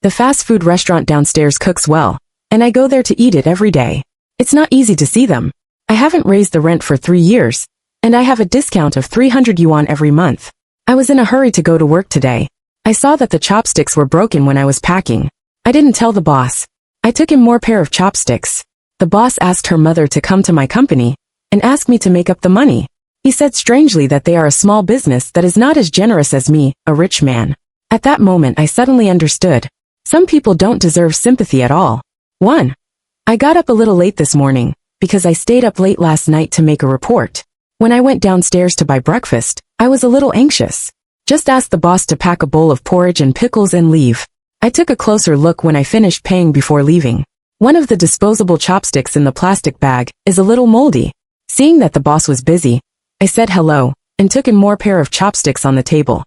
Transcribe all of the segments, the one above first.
The fast food restaurant downstairs cooks well, and I go there to eat it every day. It's not easy to see them. I haven't raised the rent for 3 years, and I have a discount of 300 yuan every month. I was in a hurry to go to work today. I saw that the chopsticks were broken when I was packing. I didn't tell the boss. I took him more pair of chopsticks. The boss asked her mother to come to my company and asked me to make up the money. He said strangely that they are a small business that is not as generous as me, a rich man. At that moment I suddenly understood. Some people don't deserve sympathy at all. 1. I got up a little late this morning, because I stayed up late last night to make a report. When I went downstairs to buy breakfast, I was a little anxious. Just asked the boss to pack a bowl of porridge and pickles and leave. I took a closer look when I finished paying before leaving. One of the disposable chopsticks in the plastic bag is a little moldy. Seeing that the boss was busy, I said hello, and took in more pair of chopsticks on the table.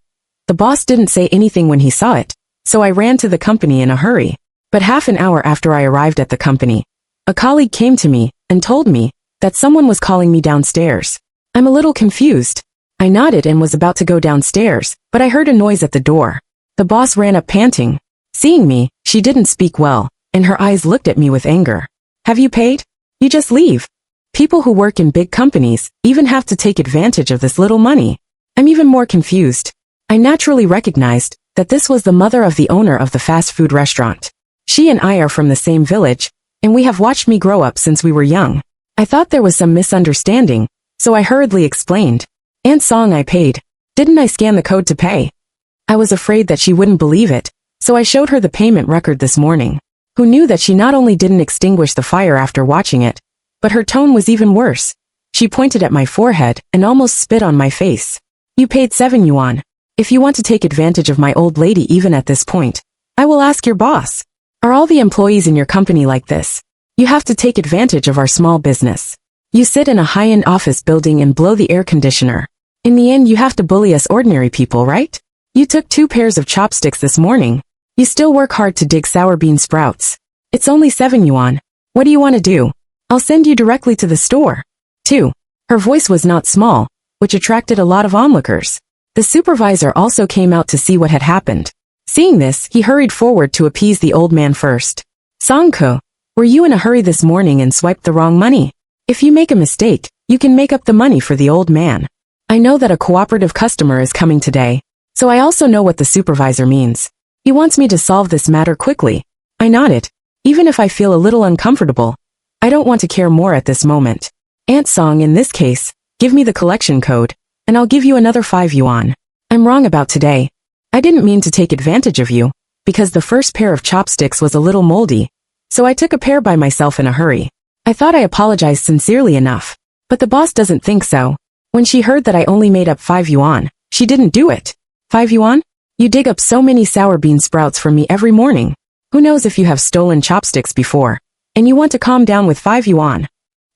The boss didn't say anything when he saw it, so I ran to the company in a hurry. But half an hour after I arrived at the company, a colleague came to me and told me that someone was calling me downstairs. I'm a little confused. I nodded and was about to go downstairs, but I heard a noise at the door. The boss ran up panting. Seeing me, she didn't speak well, and her eyes looked at me with anger. Have you paid? You just leave. People who work in big companies even have to take advantage of this little money. I'm even more confused. I naturally recognized that this was the mother of the owner of the fast food restaurant. She and I are from the same village, and we have watched me grow up since we were young. I thought there was some misunderstanding, so I hurriedly explained. Aunt Song, I paid. Didn't I scan the code to pay? I was afraid that she wouldn't believe it, so I showed her the payment record this morning. Who knew that she not only didn't extinguish the fire after watching it, but her tone was even worse. She pointed at my forehead and almost spit on my face. You paid 7 yuan. If you want to take advantage of my old lady even at this point, I will ask your boss. Are all the employees in your company like this? You have to take advantage of our small business. You sit in a high-end office building and blow the air conditioner. In the end you have to bully us ordinary people, right? You took 2 pairs of chopsticks this morning. You still work hard to dig sour bean sprouts. It's only 7 yuan. What do you want to do? I'll send you directly to the store. 2. Her voice was not small, which attracted a lot of onlookers. The supervisor also came out to see what had happened. Seeing this, he hurried forward to appease the old man first. Songko, were you in a hurry this morning and swiped the wrong money? If you make a mistake, you can make up the money for the old man. I know that a cooperative customer is coming today, so I also know what the supervisor means. He wants me to solve this matter quickly. I nodded. Even if I feel a little uncomfortable, I don't want to care more at this moment. Aunt Song, in this case, give me the collection code, and I'll give you another 5 yuan. I'm wrong about today. I didn't mean to take advantage of you, because the first pair of chopsticks was a little moldy, so I took a pair by myself in a hurry. I thought I apologized sincerely enough, but the boss doesn't think so. When she heard that I only made up 5 yuan, she didn't do it. 5 yuan? You dig up so many sour bean sprouts from me every morning. Who knows if you have stolen chopsticks before, and you want to calm down with 5 yuan.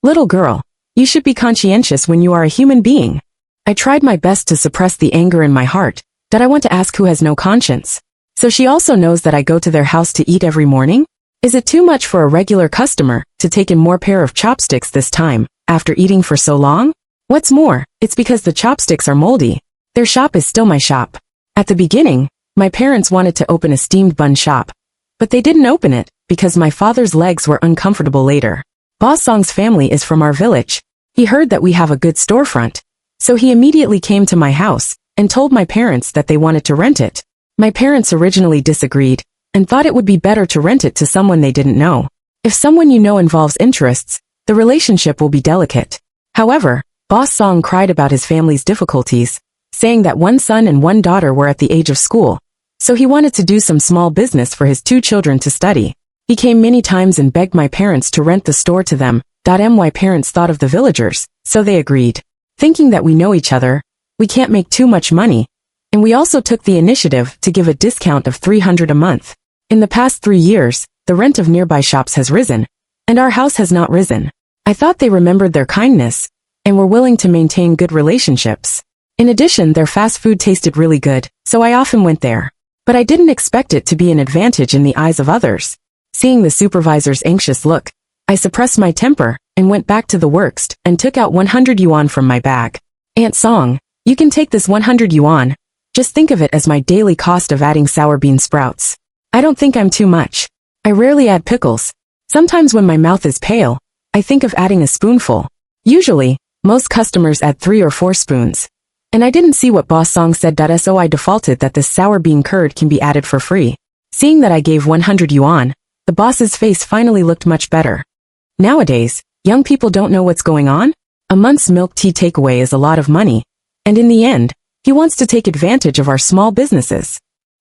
Little girl, you should be conscientious when you are a human being. I tried my best to suppress the anger in my heart, that I want to ask who has no conscience. So she also knows that I go to their house to eat every morning? Is it too much for a regular customer to take in more pair of chopsticks this time, after eating for so long? What's more, it's because the chopsticks are moldy. Their shop is still my shop. At the beginning, my parents wanted to open a steamed bun shop, but they didn't open it, because my father's legs were uncomfortable later. Boss Song's family is from our village. He heard that we have a good storefront, so he immediately came to my house and told my parents that they wanted to rent it. My parents originally disagreed and thought it would be better to rent it to someone they didn't know. If someone you know involves interests, the relationship will be delicate. However, Boss Song cried about his family's difficulties, saying that 1 son and 1 daughter were at the age of school, so he wanted to do some small business for his 2 children to study. He came many times and begged my parents to rent the store to them. My parents thought of the villagers, so they agreed. Thinking that we know each other, we can't make too much money, and we also took the initiative to give a discount of 300 a month. In the past 3 years, the rent of nearby shops has risen, and our house has not risen. I thought they remembered their kindness, and were willing to maintain good relationships. In addition, their fast food tasted really good, so I often went there. But I didn't expect it to be an advantage in the eyes of others. Seeing the supervisor's anxious look, I suppressed my temper and went back to the works and took out 100 yuan from my bag. Aunt Song, you can take this 100 yuan. Just think of it as my daily cost of adding sour bean sprouts. I don't think I'm too much. I rarely add pickles. Sometimes when my mouth is pale, I think of adding a spoonful. Usually, most customers add 3 or 4 spoons. And I didn't see what Boss Song said. So I defaulted that this sour bean curd can be added for free. Seeing that I gave 100 yuan, the boss's face finally looked much better. Nowadays, young people don't know what's going on. A month's milk tea takeaway is a lot of money. And in the end, he wants to take advantage of our small businesses.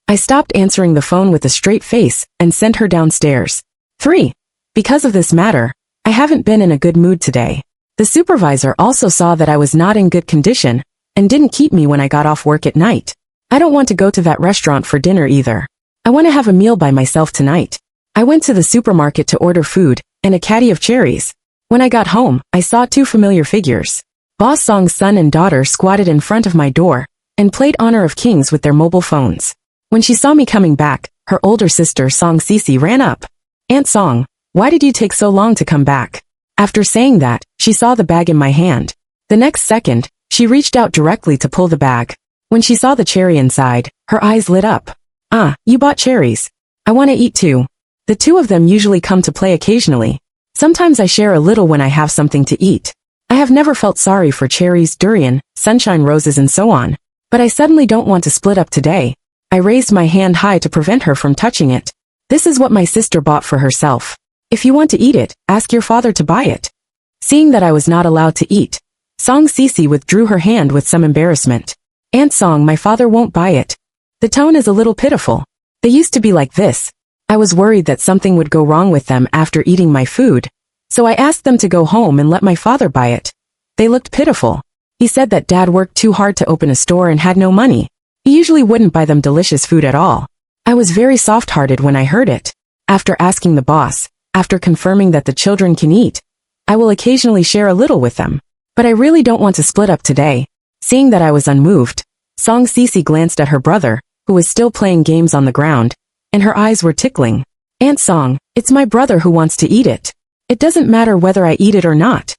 I stopped answering the phone with a straight face and sent her downstairs. 3. Because of this matter, I haven't been in a good mood today. The supervisor also saw that I was not in good condition and didn't keep me when I got off work at night. I don't want to go to that restaurant for dinner either. I want to have a meal by myself tonight. I went to the supermarket to order food and a caddy of cherries. When I got home, I saw 2 familiar figures. Boss Song's son and daughter squatted in front of my door and played Honor of Kings with their mobile phones. When she saw me coming back, her older sister Song Cici ran up. Aunt Song, why did you take so long to come back? After saying that, she saw the bag in my hand. The next second, she reached out directly to pull the bag. When she saw the cherry inside, her eyes lit up. Ah, you bought cherries. I want to eat too. The 2 of them usually come to play occasionally. Sometimes I share a little when I have something to eat. I have never felt sorry for cherries, durian, sunshine roses and so on. But I suddenly don't want to split up today. I raised my hand high to prevent her from touching it. This is what my sister bought for herself. If you want to eat it, ask your father to buy it. Seeing that I was not allowed to eat, Song Cici withdrew her hand with some embarrassment. Aunt Song, my father won't buy it. The tone is a little pitiful. They used to be like this. I was worried that something would go wrong with them after eating my food, so I asked them to go home and let my father buy it. They looked pitiful. He said that Dad worked too hard to open a store and had no money. He usually wouldn't buy them delicious food at all. I was very soft-hearted when I heard it. After asking the boss, after confirming that the children can eat, I will occasionally share a little with them. But I really don't want to split up today. Seeing that I was unmoved, Song Cici glanced at her brother, who was still playing games on the ground, and her eyes were tickling. Aunt Song, it's my brother who wants to eat it. It doesn't matter whether I eat it or not.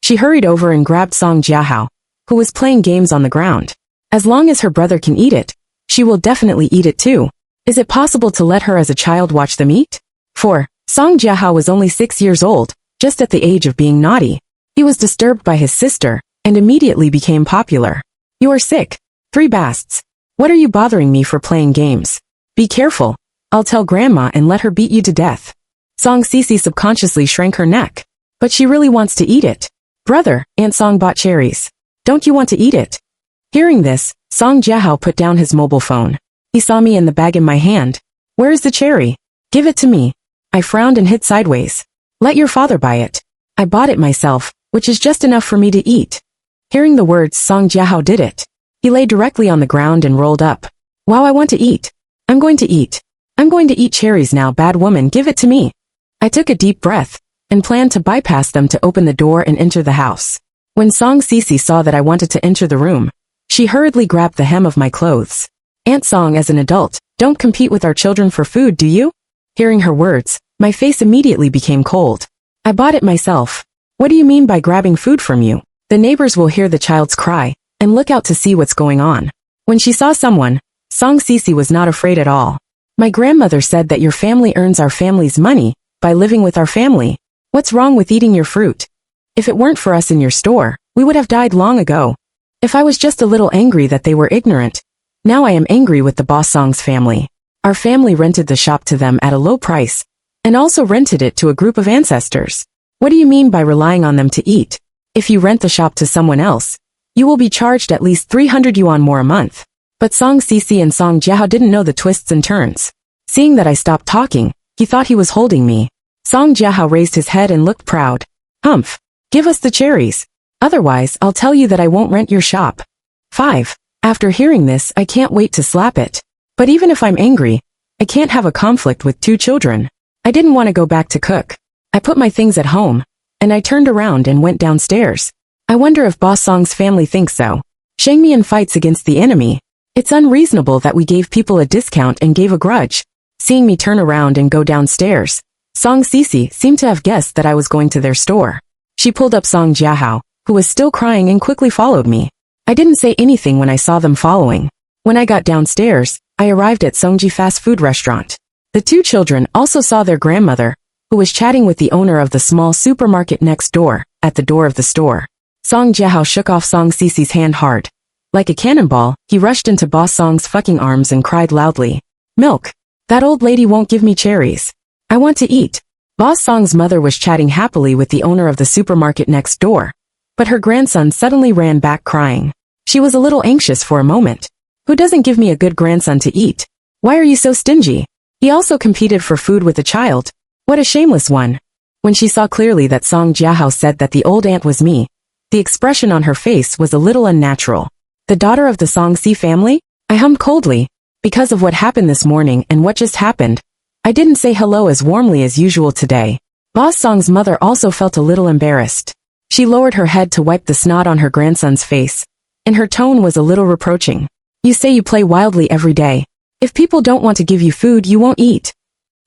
She hurried over and grabbed Song Jiahao, who was playing games on the ground. As long as her brother can eat it, she will definitely eat it too. Is it possible to let her as a child watch them eat? 4. Song Jiahao was only 6 years old, just at the age of being naughty. He was disturbed by his sister, and immediately became popular. You are sick. 3 basts. What are you bothering me for playing games? Be careful. I'll tell Grandma and let her beat you to death. Song Cici subconsciously shrank her neck. But she really wants to eat it. Brother, Aunt Song bought cherries. Don't you want to eat it? Hearing this, Song Jiahao put down his mobile phone. He saw me in the bag in my hand. Where is the cherry? Give it to me. I frowned and hid sideways. Let your father buy it. I bought it myself, which is just enough for me to eat. Hearing the words, Song Jiahao did it. He lay directly on the ground and rolled up. Wow, I want to eat. I'm going to eat. I'm going to eat cherries now, bad woman, give it to me. I took a deep breath and planned to bypass them to open the door and enter the house. When Song Cici saw that I wanted to enter the room, she hurriedly grabbed the hem of my clothes. Aunt Song, as an adult, don't compete with our children for food, do you? Hearing her words, my face immediately became cold. I bought it myself. What do you mean by grabbing food from you? The neighbors will hear the child's cry and look out to see what's going on. When she saw someone, Song Cici was not afraid at all. My grandmother said that your family earns our family's money by living with our family. What's wrong with eating your fruit? If it weren't for us in your store, we would have died long ago. If I was just a little angry that they were ignorant, now I am angry with the Boss Song's family. Our family rented the shop to them at a low price, and also rented it to a group of ancestors. What do you mean by relying on them to eat? If you rent the shop to someone else, you will be charged at least 300 yuan more a month. But Song Cici and Song Jiahao didn't know the twists and turns. Seeing that I stopped talking, he thought he was holding me. Song Jiahao raised his head and looked proud. Humph. Give us the cherries. Otherwise, I'll tell you that I won't rent your shop. 5. After hearing this, I can't wait to slap it. But even if I'm angry, I can't have a conflict with 2 children. I didn't want to go back to cook. I put my things at home, and I turned around and went downstairs. I wonder if Boss Song's family thinks so. Shangmian fights against the enemy. It's unreasonable that we gave people a discount and gave a grudge. Seeing me turn around and go downstairs, Song Cici seemed to have guessed that I was going to their store. She pulled up Song Jiahao, who was still crying, and quickly followed me. I didn't say anything when I saw them following. When I got downstairs, I arrived at Songji fast food restaurant. The two children also saw their grandmother, who was chatting with the owner of the small supermarket next door, at the door of the store. Song Jiahao shook off Song Cece's hand hard. Like a cannonball, he rushed into Boss Song's fucking arms and cried loudly. Milk! That old lady won't give me cherries. I want to eat. Boss Song's mother was chatting happily with the owner of the supermarket next door. But her grandson suddenly ran back crying. She was a little anxious for a moment. Who doesn't give me a good grandson to eat? Why are you so stingy? He also competed for food with a child. What a shameless one. When she saw clearly that Song Jiahao said that the old aunt was me, the expression on her face was a little unnatural. The daughter of the Song Si family? I hummed coldly. Because of what happened this morning and what just happened, I didn't say hello as warmly as usual today. Boss Song's mother also felt a little embarrassed. She lowered her head to wipe the snot on her grandson's face, and her tone was a little reproaching. You say you play wildly every day. If people don't want to give you food, you won't eat.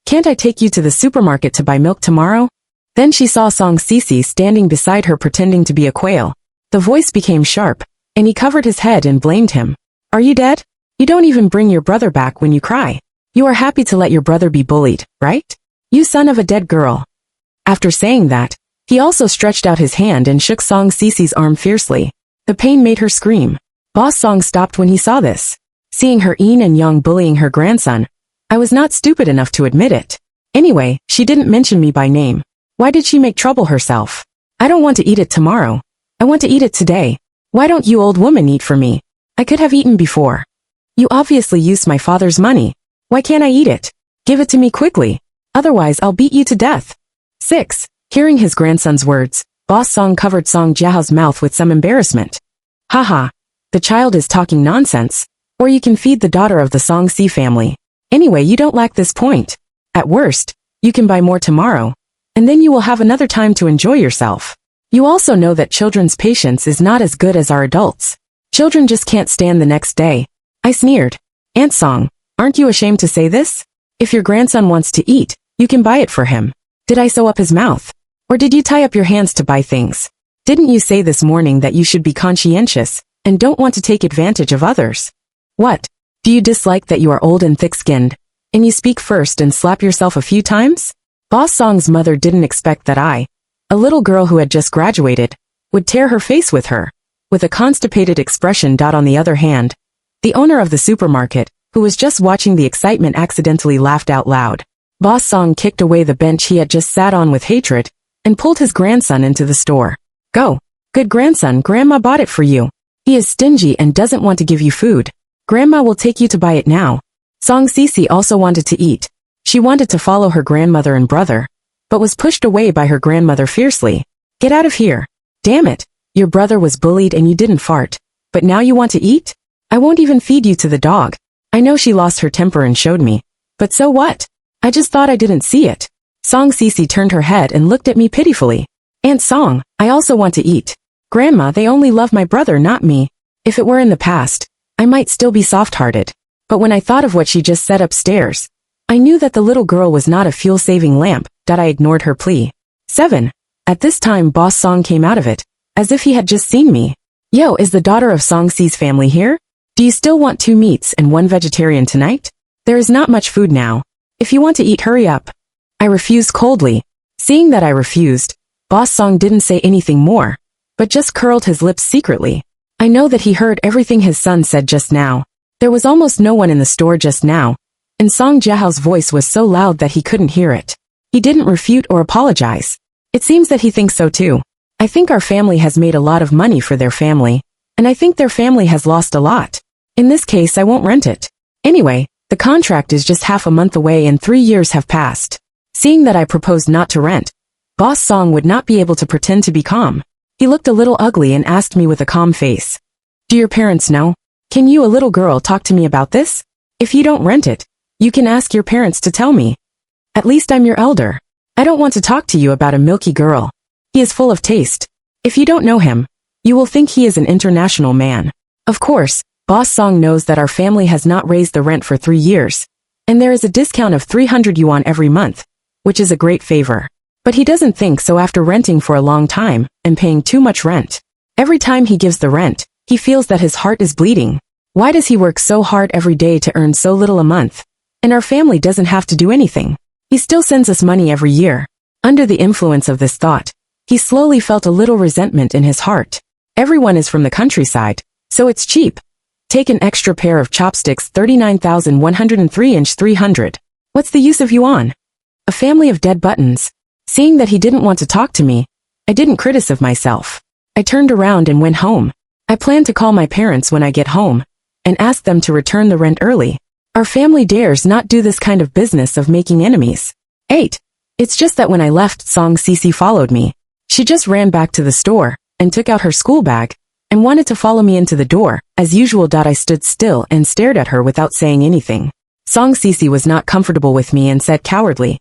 Can't I take you to the supermarket to buy milk tomorrow? Then she saw Song Cece standing beside her pretending to be a quail. The voice became sharp, and he covered his head and blamed him. Are you dead? You don't even bring your brother back when you cry. You are happy to let your brother be bullied, right? You son of a dead girl. After saying that, he also stretched out his hand and shook Song Cece's arm fiercely. The pain made her scream. Boss Song stopped when he saw this. Seeing her Yin and Yang bullying her grandson, I was not stupid enough to admit it. Anyway, she didn't mention me by name. Why did she make trouble herself? I don't want to eat it tomorrow. I want to eat it today. Why don't you old woman eat for me? I could have eaten before. You obviously used my father's money. Why can't I eat it? Give it to me quickly. Otherwise I'll beat you to death. 6. Hearing his grandson's words, Boss Song covered Song Jiahao's mouth with some embarrassment. Haha. The child is talking nonsense. Or you can feed the daughter of the Song Si family. Anyway, you don't lack this point. At worst, you can buy more tomorrow. And then you will have another time to enjoy yourself. You also know that children's patience is not as good as our adults. Children just can't stand the next day. I sneered. Aunt Song, aren't you ashamed to say this? If your grandson wants to eat, you can buy it for him. Did I sew up his mouth? Or did you tie up your hands to buy things? Didn't you say this morning that you should be conscientious and don't want to take advantage of others? What? Do you dislike that you are old and thick-skinned, and you speak first and slap yourself a few times? Boss Song's mother didn't expect that I, a little girl who had just graduated, would tear her face with her. With a constipated expression. On the other hand, the owner of the supermarket, who was just watching the excitement, accidentally laughed out loud. Boss Song kicked away the bench he had just sat on with hatred, and pulled his grandson into the store. Go. Good grandson, Grandma bought it for you. He is stingy and doesn't want to give you food. Grandma will take you to buy it now. Song Cece also wanted to eat. She wanted to follow her grandmother and brother, but was pushed away by her grandmother fiercely. Get out of here. Damn it. Your brother was bullied and you didn't fart. But now you want to eat? I won't even feed you to the dog. I know she lost her temper and showed me. But so what? I just thought I didn't see it. Song Cece turned her head and looked at me pitifully. Aunt Song, I also want to eat. Grandma, they only love my brother, not me. If it were in the past, I might still be soft-hearted. But when I thought of what she just said upstairs, I knew that the little girl was not a fuel-saving lamp. I ignored her plea. 7. At this time Boss Song came out of it, as if he had just seen me. Yo, is the daughter of Song Si's family here? Do you still want 2 meats and 1 vegetarian tonight? There is not much food now. If you want to eat, hurry up. I refused coldly. Seeing that I refused, Boss Song didn't say anything more, but just curled his lips secretly. I know that he heard everything his son said just now. There was almost no one in the store just now, and Song Jiahao's voice was so loud that he couldn't hear it. He didn't refute or apologize. It seems that he thinks so too. I think our family has made a lot of money for their family, and I think their family has lost a lot. In this case, I won't rent it. Anyway, the contract is just half a month away and 3 years have passed. Seeing that I proposed not to rent, Boss Song would not be able to pretend to be calm. He looked a little ugly and asked me with a calm face. Do your parents know? Can you, a little girl, talk to me about this? If you don't rent it, you can ask your parents to tell me. At least I'm your elder. I don't want to talk to you about a milky girl. He is full of taste. If you don't know him, you will think he is an international man. Of course, Boss Song knows that our family has not raised the rent for 3 years, and there is a discount of 300 yuan every month, which is a great favor. But he doesn't think so after renting for a long time and paying too much rent. Every time he gives the rent, he feels that his heart is bleeding. Why does he work so hard every day to earn so little a month? and our family doesn't have to do anything. He still sends us money every year. Under the influence of this thought, he slowly felt a little resentment in his heart. Everyone is from the countryside, so it's cheap. Take an extra pair of chopsticks 39,103 300. What's the use of yuan? A family of dead buttons. Seeing that he didn't want to talk to me, I didn't criticize myself. I turned around and went home. I plan to call my parents when I get home and ask them to return the rent early. Our family dares not do this kind of business of making enemies. 8. It's just that when I left, Song Cici followed me. She just ran back to the store and took out her school bag and wanted to follow me into the door. As usual, I stood still and stared at her without saying anything. Song Cici was not comfortable with me and said cowardly,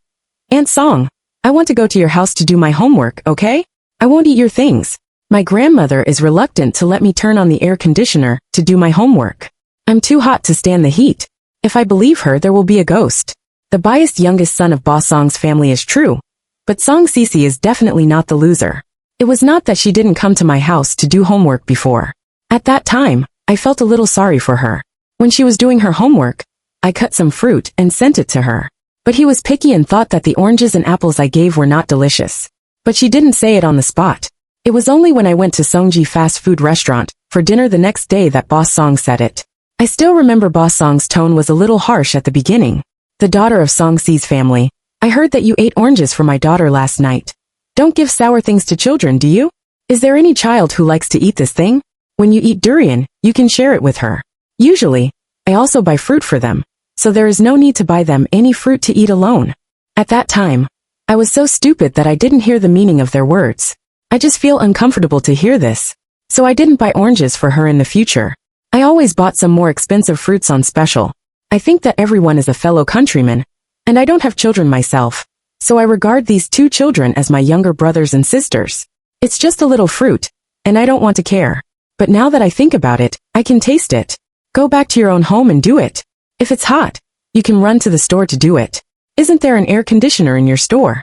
"Aunt Song, I want to go to your house to do my homework, okay? I won't eat your things." My grandmother is reluctant to let me turn on the air conditioner to do my homework. I'm too hot to stand the heat. If I believe her, there will be a ghost. The biased youngest son of Boss Song's family is true, but Song Cici is definitely not the loser. It was not that she didn't come to my house to do homework before. At that time, I felt a little sorry for her. When she was doing her homework, I cut some fruit and sent it to her. But he was picky and thought that the oranges and apples I gave were not delicious. But she didn't say it on the spot. It was only when I went to Songji fast food restaurant for dinner the next day that Boss Song said it. I still remember Boss Song's tone was a little harsh at the beginning. "The daughter of Song Ci's family, I heard that you ate oranges for my daughter last night. Don't give sour things to children, do you? Is there any child who likes to eat this thing? When you eat durian, you can share it with her. Usually, I also buy fruit for them, so there is no need to buy them any fruit to eat alone." At that time, I was so stupid that I didn't hear the meaning of their words. I just feel uncomfortable to hear this, so I didn't buy oranges for her in the future. I always bought some more expensive fruits on special. I think that everyone is a fellow countryman, and I don't have children myself, so I regard these two children as my younger brothers and sisters. It's just a little fruit, and I don't want to care. But now that I think about it, I can taste it. Go back to your own home and do it. If it's hot, you can run to the store to do it. Isn't there an air conditioner in your store?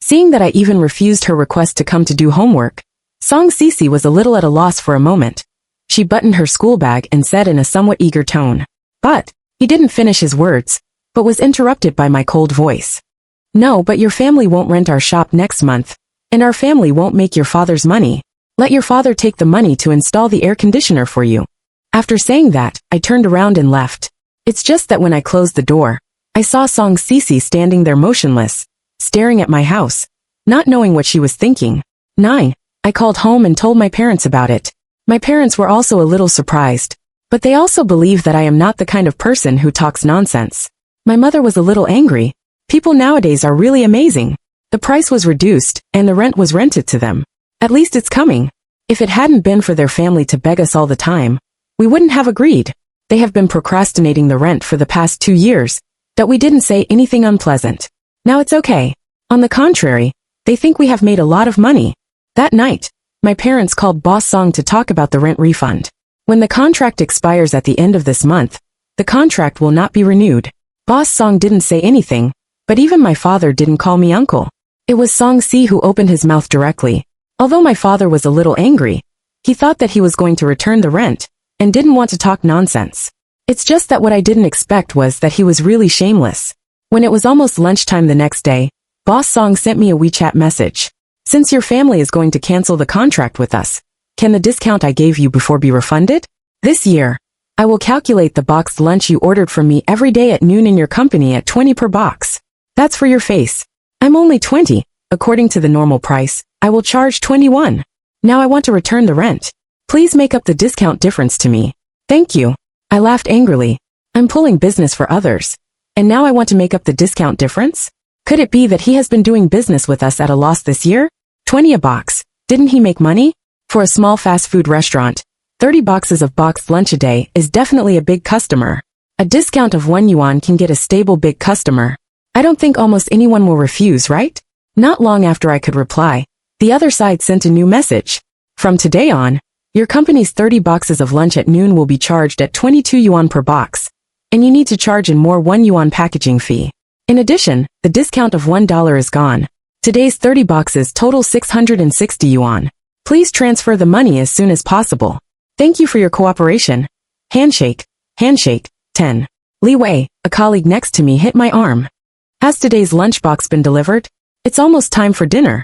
Seeing that I even refused her request to come to do homework, Song Cici was a little at a loss for a moment. She buttoned her school bag and said in a somewhat eager tone. But he didn't finish his words, but was interrupted by my cold voice. "No, but your family won't rent our shop next month, and our family won't make your father's money. Let your father take the money to install the air conditioner for you." After saying that, I turned around and left. It's just that when I closed the door, I saw Song Cici standing there motionless, staring at my house, not knowing what she was thinking. 9. I called home and told my parents about it. My parents were also a little surprised, but they also believe that I am not the kind of person who talks nonsense. My mother was a little angry. People nowadays are really amazing. The price was reduced, and the rent was rented to them. At least it's coming. If it hadn't been for their family to beg us all the time, we wouldn't have agreed. They have been procrastinating the rent for the past 2 years, that we didn't say anything unpleasant. Now it's okay. On the contrary, they think we have made a lot of money. That night, my parents called Boss Song to talk about the rent refund. When the contract expires at the end of this month, the contract will not be renewed. Boss Song didn't say anything, but even my father didn't call me uncle. It was Song Si who opened his mouth directly. Although my father was a little angry, he thought that he was going to return the rent, and didn't want to talk nonsense. It's just that what I didn't expect was that he was really shameless. When it was almost lunchtime the next day, Boss Song sent me a WeChat message. "Since your family is going to cancel the contract with us, can the discount I gave you before be refunded? This year, I will calculate the boxed lunch you ordered from me every day at noon in your company at 20 per box. That's for your face. I'm only 20. According to the normal price, I will charge 21. Now I want to return the rent. Please make up the discount difference to me. Thank you." I laughed angrily. I'm pulling business for others, and now I want to make up the discount difference? Could it be that he has been doing business with us at a loss this year? 20 a box. Didn't he make money? For a small fast food restaurant, 30 boxes of boxed lunch a day is definitely a big customer. A discount of 1 yuan can get a stable big customer. I don't think almost anyone will refuse, right? Not long after I could reply, the other side sent a new message. "From today on, your company's 30 boxes of lunch at noon will be charged at 22 yuan per box, and you need to charge in more 1 yuan packaging fee. In addition, the discount of $1 is gone. Today's 30 boxes total 660 yuan. Please transfer the money as soon as possible. Thank you for your cooperation. Handshake, handshake, 10. Li Wei, a colleague next to me, hit my arm. Has today's lunchbox been delivered? It's almost time for dinner.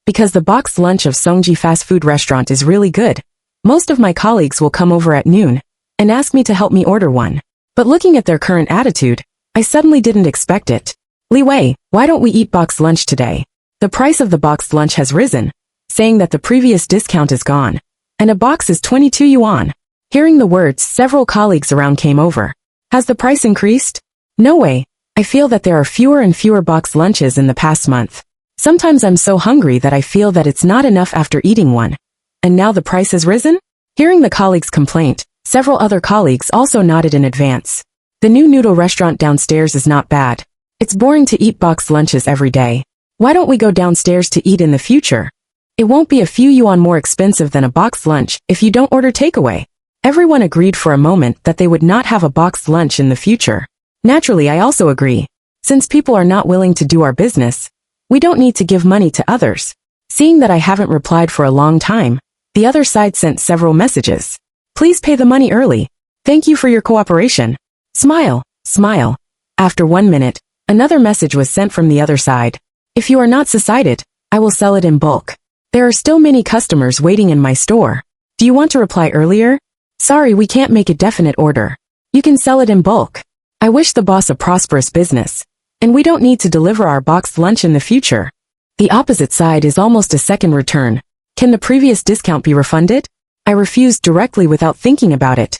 Because the boxed lunch of Songji fast food restaurant is really good, most of my colleagues will come over at noon and ask me to help me order one. But looking at their current attitude, I suddenly didn't expect it. Li Wei, why don't we eat boxed lunch today? The price of the boxed lunch has risen, saying that the previous discount is gone, and a box is 22 yuan. Hearing the words, several colleagues around came over. Has the price increased? No way. I feel that there are fewer and fewer boxed lunches in the past month. Sometimes I'm so hungry that I feel that it's not enough after eating one. And now the price has risen? Hearing the colleague's complaint, several other colleagues also nodded in advance. The new noodle restaurant downstairs is not bad. It's boring to eat boxed lunches every day. Why don't we go downstairs to eat in the future? It won't be a few yuan more expensive than a boxed lunch if you don't order takeaway. Everyone agreed for a moment that they would not have a boxed lunch in the future. Naturally, I also agree. Since people are not willing to do our business, we don't need to give money to others. Seeing that I haven't replied for a long time, the other side sent several messages. Please pay the money early. Thank you for your cooperation. Smile, smile. After 1 minute, another message was sent from the other side. If you are not decided, I will sell it in bulk. There are still many customers waiting in my store. Do you want to reply earlier? Sorry, we can't make a definite order. You can sell it in bulk. I wish the boss a prosperous business. And we don't need to deliver our boxed lunch in the future. The opposite side is almost a second return. Can the previous discount be refunded? I refused directly without thinking about it.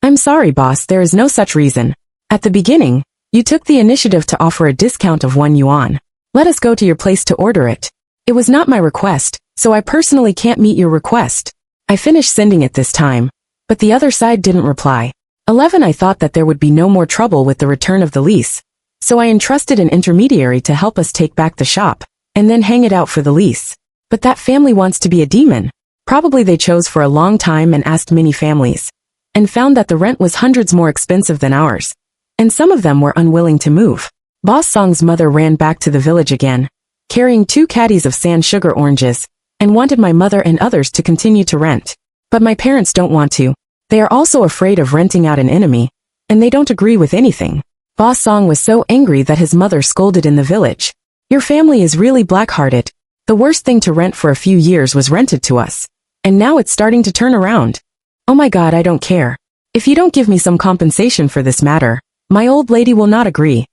I'm sorry, boss, there is no such reason. At the beginning, you took the initiative to offer a discount of 1 yuan. Let us go to your place to order it. It was not my request, so I personally can't meet your request. I finished sending it this time, but the other side didn't reply. 11. I thought that there would be no more trouble with the return of the lease, so I entrusted an intermediary to help us take back the shop, and then hang it out for the lease. But that family wants to be a demon. Probably they chose for a long time and asked many families, and found that the rent was hundreds more expensive than ours, and some of them were unwilling to move. Boss Song's mother ran back to the village again, carrying 2 caddies of sand sugar oranges, and wanted my mother and others to continue to rent. But my parents don't want to. They are also afraid of renting out an enemy, and they don't agree with anything. Boss Song was so angry that his mother scolded in the village. Your family is really black-hearted. The worst thing to rent for a few years was rented to us, and now it's starting to turn around. Oh my God, I don't care. If you don't give me some compensation for this matter, my old lady will not agree.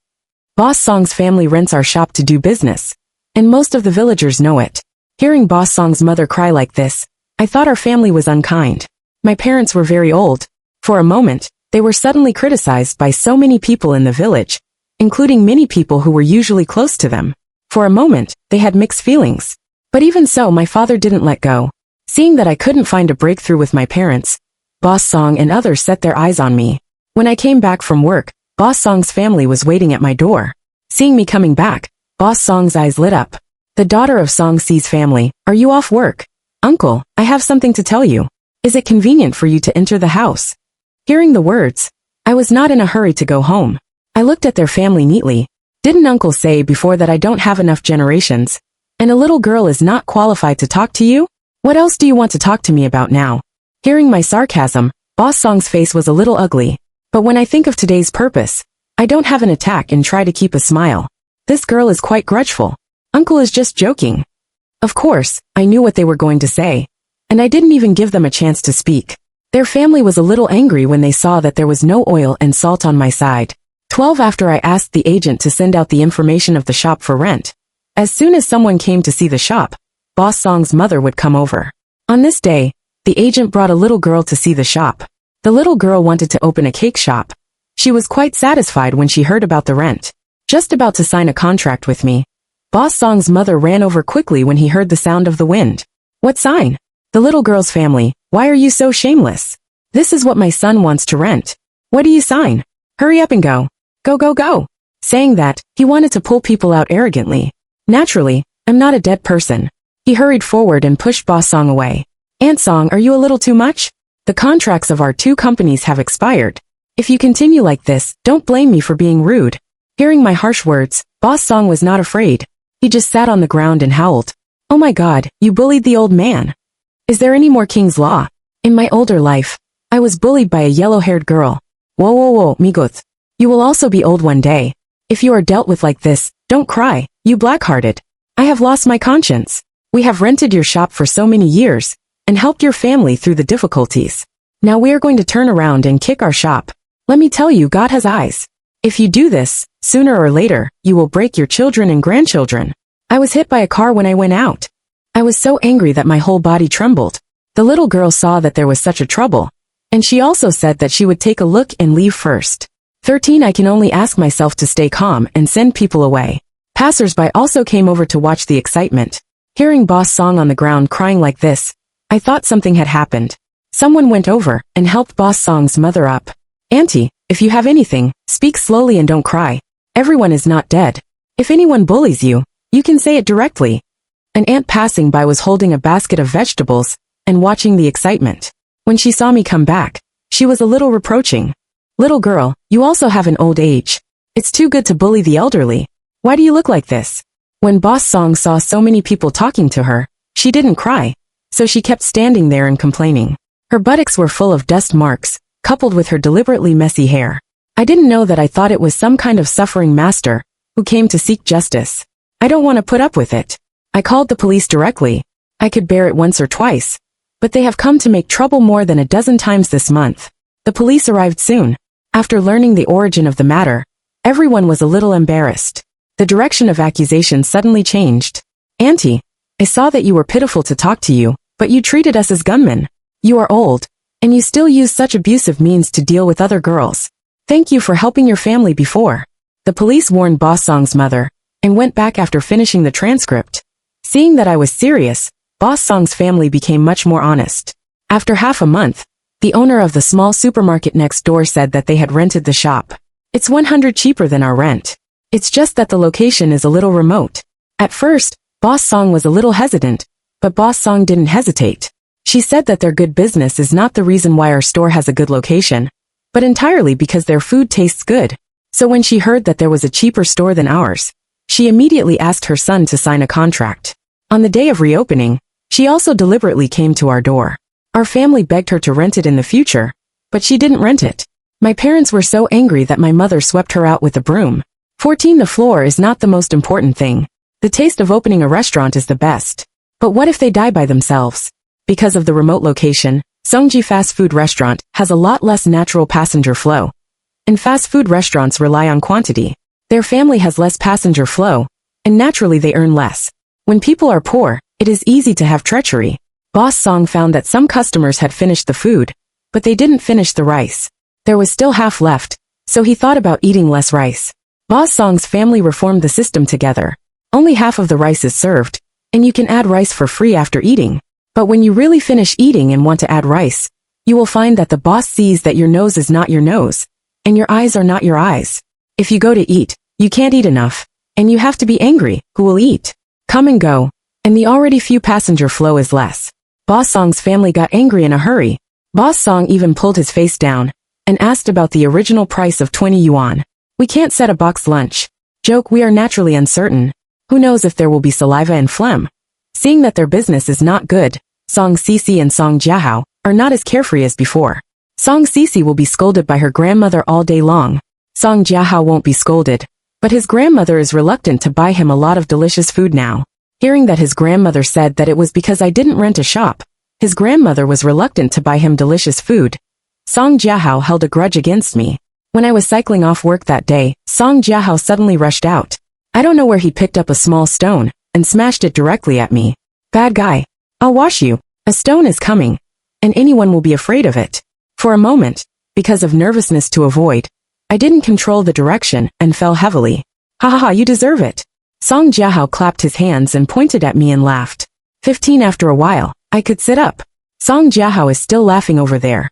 Boss Song's family rents our shop to do business, and most of the villagers know it. Hearing Boss Song's mother cry like this, I thought our family was unkind. My parents were very old. For a moment, they were suddenly criticized by so many people in the village, including many people who were usually close to them. For a moment, they had mixed feelings. But even so, my father didn't let go. Seeing that I couldn't find a breakthrough with my parents, Boss Song and others set their eyes on me. When I came back from work, Boss Song's family was waiting at my door. Seeing me coming back, Boss Song's eyes lit up. The daughter of Song Si's family, are you off work? Uncle, I have something to tell you. Is it convenient for you to enter the house? Hearing the words, I was not in a hurry to go home. I looked at their family neatly. Didn't Uncle say before that I don't have enough generations, and a little girl is not qualified to talk to you? What else do you want to talk to me about now? Hearing my sarcasm, Boss Song's face was a little ugly. But when I think of today's purpose, I don't have an attack and try to keep a smile. This girl is quite grudgeful. Uncle is just joking. Of course, I knew what they were going to say, and I didn't even give them a chance to speak. Their family was a little angry when they saw that there was no oil and salt on my side. 12. After I asked the agent to send out the information of the shop for rent. As soon as someone came to see the shop, Boss Song's mother would come over. On this day, the agent brought a little girl to see the shop. The little girl wanted to open a cake shop. She was quite satisfied when she heard about the rent. Just about to sign a contract with me. Boss Song's mother ran over quickly when he heard the sound of the wind. What sign? The little girl's family, why are you so shameless? This is what my son wants to rent. What do you sign? Hurry up and go. Go, go, go. Saying that, he wanted to pull people out arrogantly. Naturally, I'm not a dead person. He hurried forward and pushed Boss Song away. Aunt Song, are you a little too much? The contracts of our 2 companies have expired. If you continue like this, don't blame me for being rude. Hearing my harsh words, Boss Song was not afraid. He just sat on the ground and howled. Oh my God, you bullied the old man. Is there any more King's Law? In my older life, I was bullied by a yellow-haired girl. Whoa, whoa, whoa, migot. You will also be old one day. If you are dealt with like this, don't cry, you black-hearted. I have lost my conscience. We have rented your shop for so many years, and helped your family through the difficulties. Now we are going to turn around and kick our shop. Let me tell you, God has eyes. If you do this, sooner or later, you will break your children and grandchildren. I was hit by a car when I went out. I was so angry that my whole body trembled. The little girl saw that there was such a trouble, and she also said that she would take a look and leave first. 13. I can only ask myself to stay calm and send people away. Passers-by also came over to watch the excitement. Hearing Boss Song on the ground crying like this, I thought something had happened. Someone went over and helped Boss Song's mother up. Auntie, if you have anything, speak slowly and don't cry. Everyone is not dead. If anyone bullies you, you can say it directly. An aunt passing by was holding a basket of vegetables and watching the excitement. When she saw me come back, she was a little reproaching. Little girl, you also have an old age. It's too good to bully the elderly. Why do you look like this? When Boss Song saw so many people talking to her, she didn't cry, so she kept standing there and complaining. Her buttocks were full of dust marks, coupled with her deliberately messy hair. I didn't know that. I thought it was some kind of suffering master who came to seek justice. I don't want to put up with it. I called the police directly. I could bear it once or twice, but they have come to make trouble more than a dozen times this month. The police arrived soon. After learning the origin of the matter, everyone was a little embarrassed. The direction of accusation suddenly changed. Auntie, I saw that you were pitiful to talk to you, but you treated us as gunmen. You are old, and you still use such abusive means to deal with other girls. Thank you for helping your family before. The police warned Boss Song's mother, and went back after finishing the transcript. Seeing that I was serious, Boss Song's family became much more honest. After half a month, the owner of the small supermarket next door said that they had rented the shop. It's 100 cheaper than our rent. It's just that the location is a little remote. At first, Boss Song was a little hesitant, but Boss Song didn't hesitate. She said that their good business is not the reason why our store has a good location, but entirely because their food tastes good. So when she heard that there was a cheaper store than ours, she immediately asked her son to sign a contract. On the day of reopening, she also deliberately came to our door. Our family begged her to rent it in the future, but she didn't rent it. My parents were so angry that my mother swept her out with a broom. 14. The floor is not the most important thing. The taste of opening a restaurant is the best. But what if they die by themselves? Because of the remote location, Songji fast food restaurant has a lot less natural passenger flow. And fast food restaurants rely on quantity. Their family has less passenger flow, and naturally they earn less. When people are poor, it is easy to have treachery. Boss Song found that some customers had finished the food, but they didn't finish the rice. There was still half left, so he thought about eating less rice. Boss Song's family reformed the system together. Only half of the rice is served, and you can add rice for free after eating. But when you really finish eating and want to add rice, you will find that the boss sees that your nose is not your nose, and your eyes are not your eyes. If you go to eat, you can't eat enough, and you have to be angry, who will eat? Come and go, and the already few passenger flow is less. Boss Song's family got angry in a hurry. Boss Song even pulled his face down, and asked about the original price of 20 yuan. We can't set a box lunch. Joke, we are naturally uncertain. Who knows if there will be saliva and phlegm? Seeing that their business is not good, Song Sisi and Song Jiahao are not as carefree as before. Song Sisi will be scolded by her grandmother all day long. Song Jiahao won't be scolded, but his grandmother is reluctant to buy him a lot of delicious food now. Hearing that his grandmother said that it was because I didn't rent a shop, his grandmother was reluctant to buy him delicious food. Song Jiahao held a grudge against me. When I was cycling off work that day, Song Jiahao suddenly rushed out. I don't know where he picked up a small stone and smashed it directly at me. Bad guy. I'll wash you. A stone is coming, and anyone will be afraid of it. For a moment, because of nervousness to avoid, I didn't control the direction and fell heavily. Ha ha ha, you deserve it. Song Jiahao clapped his hands and pointed at me and laughed. 15. After a while, I could sit up. Song Jiahao is still laughing over there.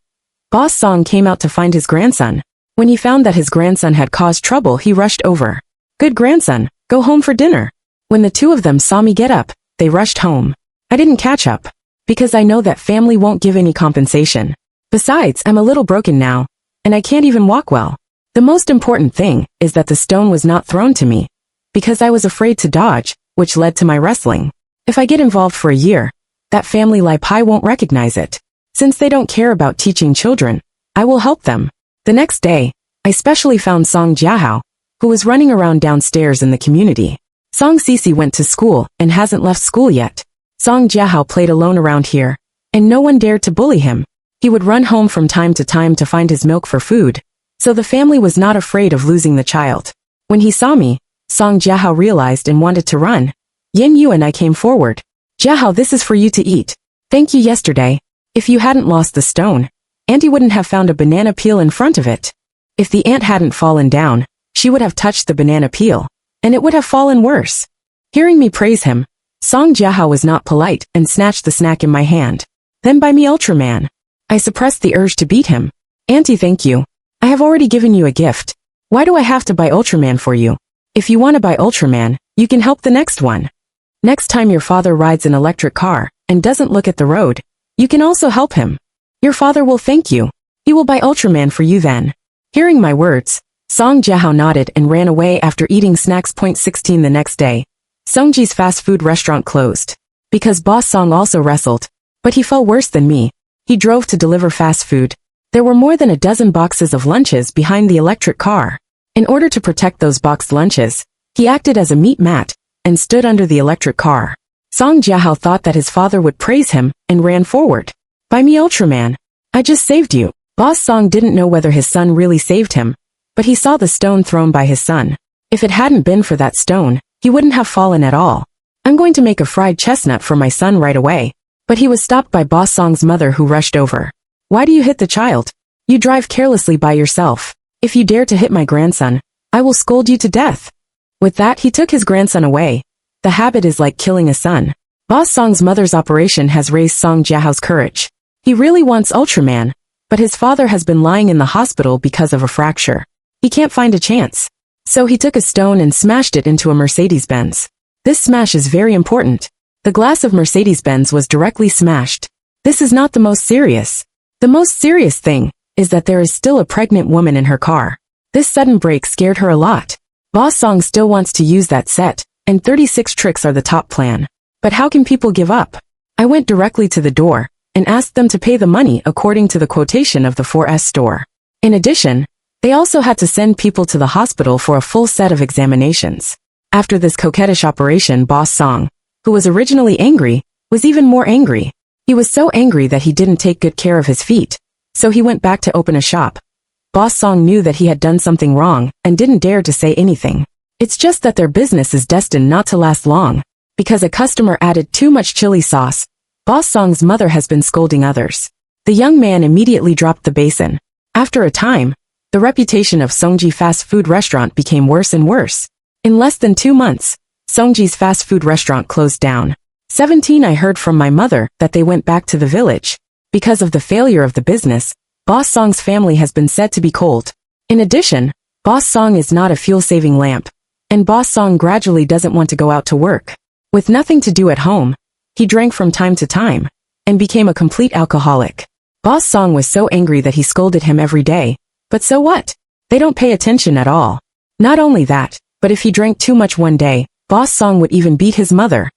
Boss Song came out to find his grandson. When he found that his grandson had caused trouble, he rushed over. Good grandson, go home for dinner. When the two of them saw me get up, they rushed home. I didn't catch up, because I know that family won't give any compensation. Besides, I'm a little broken now, and I can't even walk well. The most important thing is that the stone was not thrown to me, because I was afraid to dodge, which led to my wrestling. If I get involved for a year, that family Lai Pai won't recognize it. Since they don't care about teaching children, I will help them. The next day, I specially found Song Jiahao, who was running around downstairs in the community. Song Sisi went to school and hasn't left school yet. Song Jiahao played alone around here, and no one dared to bully him. He would run home from time to find his milk for food, so the family was not afraid of losing the child. When he saw me, Song Jiahao realized and wanted to run. Yin Yu and I came forward. Jiahao, this is for you to eat. Thank you yesterday. If you hadn't lost the stone, Auntie wouldn't have found a banana peel in front of it. If the ant hadn't fallen down, she would have touched the banana peel, and it would have fallen worse. Hearing me praise him, Song Jiahao was not polite and snatched the snack in my hand. Then buy me Ultraman. I suppressed the urge to beat him. Auntie, thank you. I have already given you a gift. Why do I have to buy Ultraman for you? If you want to buy Ultraman, you can help the next one. Next time your father rides an electric car and doesn't look at the road, you can also help him. Your father will thank you. He will buy Ultraman for you then. Hearing my words, Song Jiahao nodded and ran away after eating snacks. 16 The next day, Songji's fast food restaurant closed. Because Boss Song also wrestled, but he fell worse than me. He drove to deliver fast food. There were more than a dozen boxes of lunches behind the electric car. In order to protect those boxed lunches, he acted as a meat mat and stood under the electric car. Song Jiahao thought that his father would praise him and ran forward. Buy me Ultraman. I just saved you. Boss Song didn't know whether his son really saved him, but he saw the stone thrown by his son. If it hadn't been for that stone, he wouldn't have fallen at all. I'm going to make a fried chestnut for my son right away. But he was stopped by Boss Song's mother, who rushed over. Why do you hit the child? You drive carelessly by yourself. If you dare to hit my grandson, I will scold you to death. With that, he took his grandson away. The habit is like killing a son. Boss Song's mother's operation has raised Song Jiahao's courage. He really wants Ultraman, but his father has been lying in the hospital because of a fracture. He can't find a chance. So he took a stone and smashed it into a Mercedes-Benz. This smash is very important. The glass of Mercedes-Benz was directly smashed. This is not the most serious. The most serious thing is that there is still a pregnant woman in her car. This sudden break scared her a lot. Boss Song still wants to use that set, and 36 tricks are the top plan. But how can people give up? I went directly to the door and asked them to pay the money according to the quotation of the 4S store. In addition, they also had to send people to the hospital for a full set of examinations. After this coquettish operation, Boss Song, who was originally angry, was even more angry. He was so angry that he didn't take good care of his feet, so he went back to open a shop. Boss Song knew that he had done something wrong and didn't dare to say anything. It's just that their business is destined not to last long. Because a customer added too much chili sauce, Boss Song's mother has been scolding others. The young man immediately dropped the basin. After a time, the reputation of Songji fast food restaurant became worse and worse. In less than 2 months, Songji's fast food restaurant closed down. 17 I heard from my mother that they went back to the village. Because of the failure of the business, Boss Song's family has been said to be cold. In addition, Boss Song is not a fuel-saving lamp, and Boss Song gradually doesn't want to go out to work. With nothing to do at home, he drank from time to time, and became a complete alcoholic. Boss Song was so angry that he scolded him every day, but so what? They don't pay attention at all. Not only that, but if he drank too much one day, Boss Song would even beat his mother.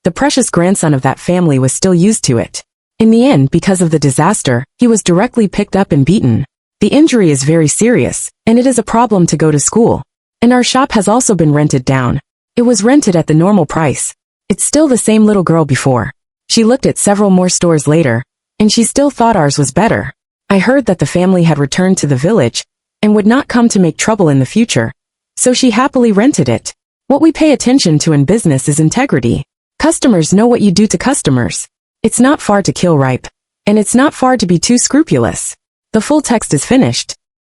The precious grandson of that family was still used to it. In the end, because of the disaster, he was directly picked up and beaten. The injury is very serious, and it is a problem to go to school. And our shop has also been rented down. It was rented at the normal price. It's still the same little girl before. She looked at several more stores later, and she still thought ours was better. I heard that the family had returned to the village, and would not come to make trouble in the future. So she happily rented it. What we pay attention to in business is integrity. Customers know what you do to customers. It's not far to kill ripe, and it's not far to be too scrupulous. The full text is finished.